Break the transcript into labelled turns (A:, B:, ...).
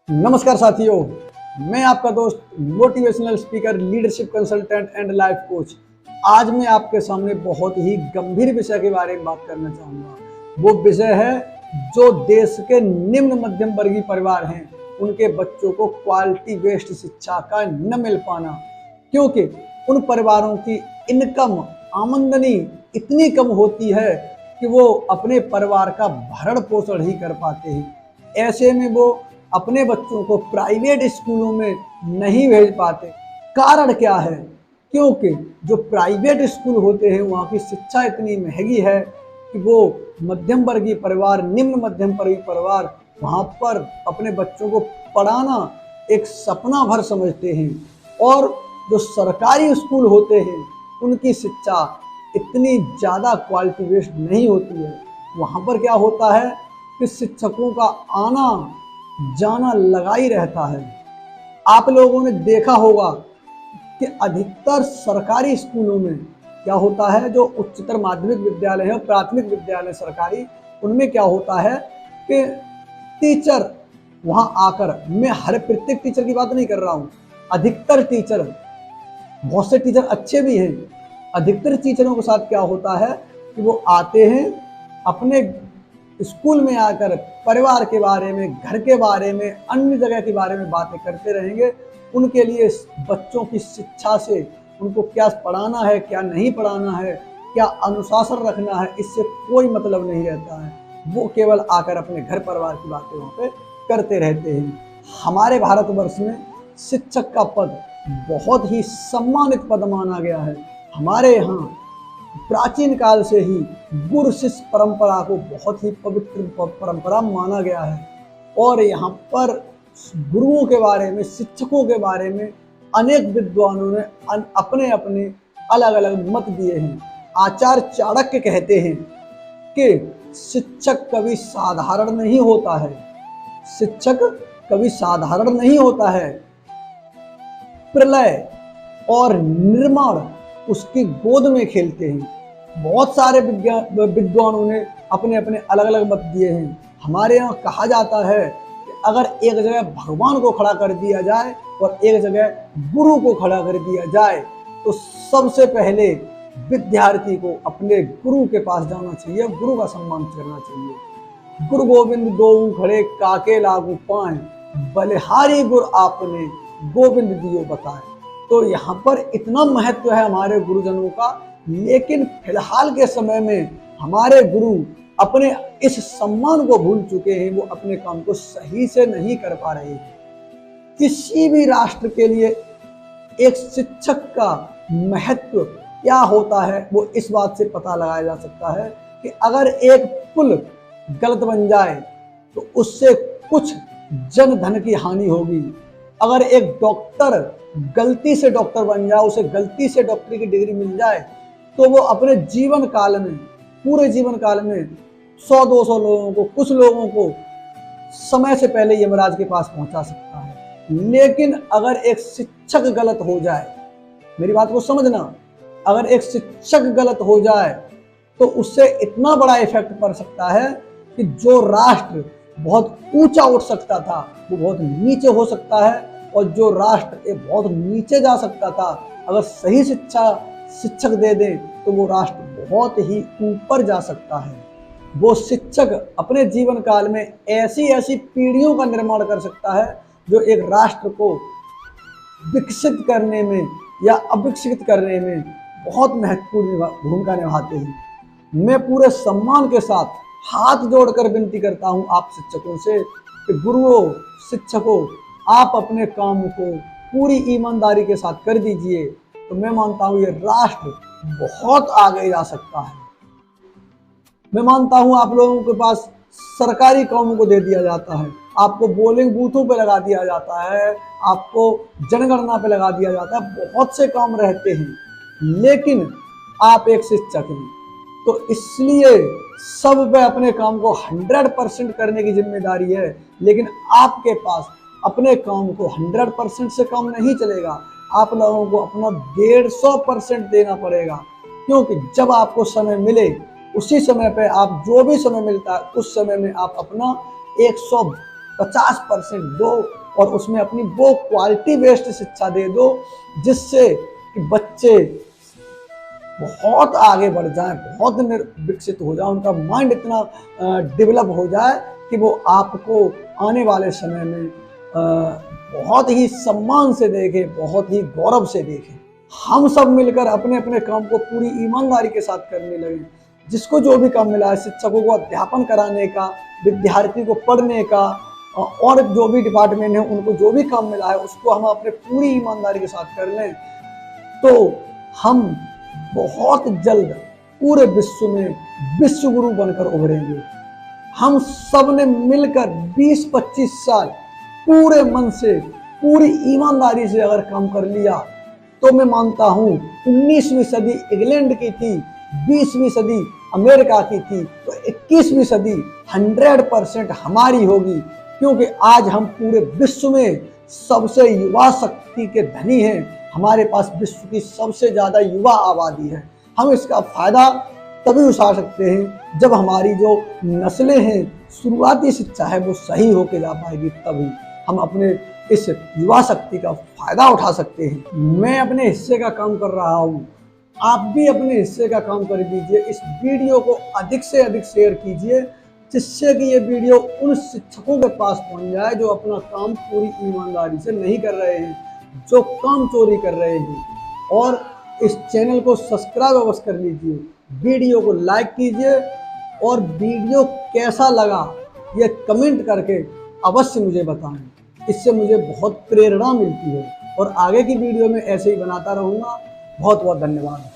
A: नमस्कार साथियों, मैं आपका दोस्त motivational speaker, leadership consultant and life coach. आज मैं आपके सामने बहुत ही गंभीर विषय के बारे में बात करना चाहूँगा। वो विषय है जो देश के निम्न मध्यम वर्गीय परिवार हैं, उनके बच्चों को क्वालिटी बेस्ड शिक्षा का न मिल पाना, क्योंकि उन परिवारों की इनकम आमदनी इतनी कम होती है कि वो अपने परिवार का भरण पोषण ही कर पाते हैं। ऐसे में वो अपने बच्चों को प्राइवेट स्कूलों में नहीं भेज पाते। कारण क्या है? क्योंकि जो प्राइवेट स्कूल होते हैं वहाँ की शिक्षा इतनी महंगी है कि वो मध्यम वर्गीय परिवार, निम्न मध्यम वर्गीय परिवार वहाँ पर अपने बच्चों को पढ़ाना एक सपना भर समझते हैं। और जो सरकारी स्कूल होते हैं उनकी शिक्षा इतनी ज़्यादा क्वालिटी बेस्ड नहीं होती है। वहाँ पर क्या होता है कि शिक्षकों का आना जाना लगा ही रहता है। आप लोगों ने देखा होगा कि अधिकतर सरकारी स्कूलों में क्या होता है, जो उच्चतर माध्यमिक विद्यालय है और प्राथमिक विद्यालय सरकारी, उनमें क्या होता है कि टीचर वहां आकर, मैं हर प्रत्येक टीचर की बात नहीं कर रहा हूँ, अधिकतर टीचर, बहुत से टीचर अच्छे भी हैं, अधिकतर टीचरों के साथ क्या होता है कि वो आते हैं अपने स्कूल में आकर परिवार के बारे में, घर के बारे में, अन्य जगह के बारे में बातें करते रहेंगे। उनके लिए बच्चों की शिक्षा से उनको क्या पढ़ाना है, क्या नहीं पढ़ाना है, क्या अनुशासन रखना है, इससे कोई मतलब नहीं रहता है। वो केवल आकर अपने घर परिवार की बातें वहाँ पे करते रहते हैं। हमारे भारतवर्ष में शिक्षक का पद बहुत ही सम्मानित पद माना गया है। हमारे यहाँ प्राचीन काल से ही गुरु शिष्य परंपरा को बहुत ही पवित्र परंपरा माना गया है। और यहाँ पर गुरुओं के बारे में, शिक्षकों के बारे में अनेक विद्वानों ने अपने अपने अलग अलग मत दिए हैं। आचार्य चाणक्य कहते हैं कि शिक्षक कभी साधारण नहीं होता है, शिक्षक कभी साधारण नहीं होता है। प्रलय और निर्माण उसकी गोद में खेलते हैं। बहुत सारे विद्वानों ने अपने अपने अलग अलग मत दिए हैं। हमारे यहाँ कहा जाता है कि अगर एक जगह भगवान को खड़ा कर दिया जाए और एक जगह गुरु को खड़ा कर दिया जाए तो सबसे पहले विद्यार्थी को अपने गुरु के पास जाना चाहिए, गुरु का सम्मान करना चाहिए। गुरु गोविंद दोऊ खड़े काके लागू पाए, बलिहारी गुरु आपने गोविंद दियो बताए। तो यहाँ पर इतना महत्व है हमारे गुरुजनों का, लेकिन फिलहाल के समय में हमारे गुरु अपने इस सम्मान को भूल चुके हैं। वो अपने काम को सही से नहीं कर पा रहे हैं। किसी भी राष्ट्र के लिए एक शिक्षक का महत्व क्या होता है वो इस बात से पता लगाया जा सकता है कि अगर एक पुल गलत बन जाए तो उससे कुछ जन धन की हानि होगी। अगर एक डॉक्टर गलती से डॉक्टर बन जाए, उसे गलती से डॉक्टरी की डिग्री मिल जाए, तो वो अपने जीवन काल में, पूरे जीवन काल में 100-200 लोगों को, कुछ लोगों को समय से पहले यमराज के पास पहुंचा सकता है। लेकिन अगर एक शिक्षक गलत हो जाए, मेरी बात को समझना, अगर एक शिक्षक गलत हो जाए तो उससे इतना बड़ा इफेक्ट पड़ सकता है कि जो राष्ट्र बहुत ऊंचा उठ सकता था वो बहुत नीचे हो सकता है, और जो राष्ट्र बहुत नीचे जा सकता था अगर सही शिक्षा शिक्षक दे दें तो वो राष्ट्र बहुत ही ऊपर जा सकता है। वो शिक्षक अपने जीवन काल में ऐसी ऐसी पीढ़ियों का निर्माण कर सकता है जो एक राष्ट्र को विकसित करने में या अविकसित करने में बहुत महत्वपूर्ण भूमिका निभाते हैं। मैं पूरे सम्मान के साथ हाथ जोड़कर विनती करता हूं आप शिक्षकों से कि गुरुओं, शिक्षकों, आप अपने काम को पूरी ईमानदारी के साथ कर दीजिए तो मैं मानता हूं ये राष्ट्र बहुत आगे जा सकता है। मैं मानता हूं आप लोगों के पास सरकारी कामों को दे दिया जाता है, आपको पोलिंग बूथों पे लगा दिया जाता है, आपको जनगणना पे लगा दिया जाता है, बहुत से काम रहते हैं, लेकिन आप एक शिक्षक हैं तो इसलिए सब पे अपने काम को 100% करने की जिम्मेदारी है। लेकिन आपके पास अपने काम को 100% से कम नहीं चलेगा, आप लोगों को अपना 150% देना पड़ेगा। क्योंकि जब आपको समय मिले उसी समय पे, आप जो भी समय मिलता है उस समय में आप अपना 50% दो और उसमें अपनी वो क्वालिटी बेस्ड शिक्षा दे दो जिससे कि बच्चे बहुत आगे बढ़ जाएं, बहुत विकसित हो जाए, उनका माइंड इतना डेवलप हो जाए कि वो आपको आने वाले समय में बहुत ही सम्मान से देखे, बहुत ही गौरव से देखे। हम सब मिलकर अपने अपने काम को पूरी ईमानदारी के साथ करने लगे। जिसको जो भी काम मिला है, शिक्षकों को अध्यापन कराने का, विद्यार्थी को पढ़ने का, और जो भी डिपार्टमेंट है उनको जो भी काम मिला है उसको हम अपने पूरी ईमानदारी के साथ कर लें तो हम बहुत जल्द पूरे विश्व में विश्व गुरु बनकर उभरेंगे। हम सब ने मिलकर 20-25 साल पूरे मन से, पूरी ईमानदारी से अगर काम कर लिया तो मैं मानता हूं 19वीं सदी इंग्लैंड की थी, 20वीं सदी अमेरिका की थी, तो 21वीं सदी 100% हमारी होगी, क्योंकि आज हम पूरे विश्व में सबसे युवा शक्ति के धनी हैं। हमारे पास विश्व की सबसे ज्यादा युवा आबादी है। हम इसका फायदा तभी उठा सकते हैं जब हमारी जो नस्लें हैं, शुरुआती शिक्षा है वो सही होके जा पाएगी, तभी हम अपने इस युवा शक्ति का फायदा उठा सकते हैं। मैं अपने हिस्से का काम कर रहा हूँ, आप भी अपने हिस्से का काम कर दीजिए। इस वीडियो को अधिक से अधिक शेयर कीजिए जिससे कि ये वीडियो उन शिक्षकों के पास पहुंच जाए जो अपना काम पूरी ईमानदारी से नहीं कर रहे हैं, जो काम चोरी कर रहे हैं। और इस चैनल को सब्सक्राइब अवश्य कर लीजिए, वीडियो को लाइक कीजिए और वीडियो कैसा लगा ये कमेंट करके अवश्य मुझे बताएं। इससे मुझे बहुत प्रेरणा मिलती है और आगे की वीडियो में ऐसे ही बनाता रहूँगा। बहुत बहुत धन्यवाद।